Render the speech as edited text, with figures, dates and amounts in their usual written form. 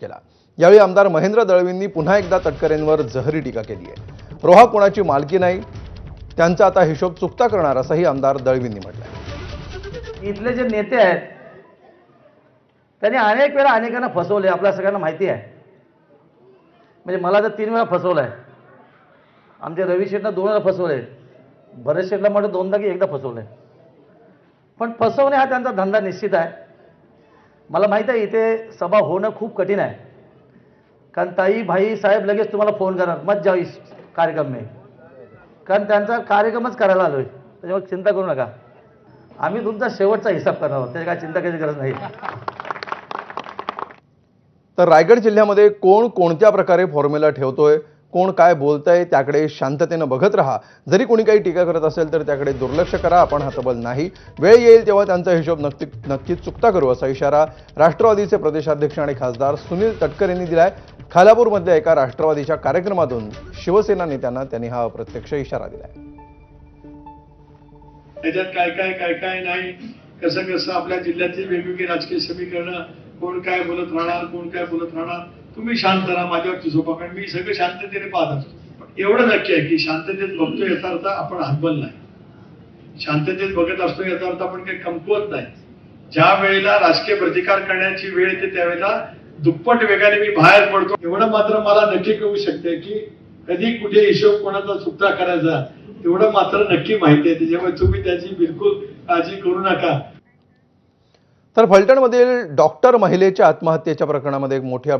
केला। यावेळी आमदार महेंद्र दळवींनी पुन्हा एकदा तटकरेंवर जहरी टीका केली आहे। रोहा कोणाची मालकी नाही, त्यांचा आता हिशोब चुकता करणार असंही आमदार दळवींनी म्हटलंय। इथले जे नेते आहेत त्यांनी अनेक वेळा अनेकांना फसवले, आपल्या सगळ्यांना माहिती आहे। म्हणजे मला तर 3 वेळा फसवलं आहे। आमच्या रवी शेठला 2 वेळा फसवले, भरत शेठला म्हटलं 2दा की 1दा फसवले। पण फसवणे हा त्यांचा धंदा निश्चित आहे। मला माहिती आहे इथे सभा होणं खूप कठीण आहे, कारण ताई भाई साहेब लगेच तुम्हाला फोन करणार, मत जाओ इस कार्यक्रम में, कारण त्यांचा कार्यक्रमच करायला आलोय। त्याच्यामुळे चिंता करू नका, आम्ही तुमचा शेवटचा हिसाब करणार आहोत, त्याची काय चिंता करायची गरज नाही। तर रायगड जिल्ह्यामध्ये कोण कोणत्या प्रकारे फॉर्म्युला ठेवतोय, कोण काय बोलतंय त्याकडे शांततेने बघत राहा। जरी कोणी काही टीका करत असेल तर त्याकडे दुर्लक्ष करा, आपण हतबल नाही। वेळ येईल तेव्हा त्यांचा हिशोब नक्कीच चुकता करू असा इशारा राष्ट्रवादीचे प्रदेशाध्यक्ष आणि खासदार सुनील तटकरे यांनी दिलाय। खालापूरमधल्या एका राष्ट्रवादीच्या कार्यक्रमातून शिवसेना नेत्यांना त्यांनी हा अप्रत्यक्ष इशारा दिलाय। त्याच्यात काय नाही, कसं आपल्या जिल्ह्यातील वेगवेगळी राजकीय समीकरणं, कोण काय बोलत राहणार, कोण काय बोलत राहणार, तुम्ही शांत राहा, माझ्यावरती झोपा, कारण मी सगळं शांततेने पाहत असतो। पण एवढं नक्की आहे की शांततेत बघतो याचा अर्थ आपण हतबल नाही, शांततेत बघत असतो याचा अर्थ आपण काही कमकुवत नाही। ज्या वेळेला राजकीय प्रतिकार करण्याची वेळ येते त्यावेळेला दुप्पट वेगाने मी बाहेर पडतो। एवढं मात्र मला नक्की कळू शकते की कधी कुठे हिशोब कोणाचा चुकता करायचा तेवढं मात्र नक्की माहिती आहे। त्याच्यामुळे तुम्ही त्याची बिलकुल काळजी करू नका। तर फलटणमधील डॉक्टर महिलेच्या आत्महत्येच्या प्रकरणामध्ये एक मोठी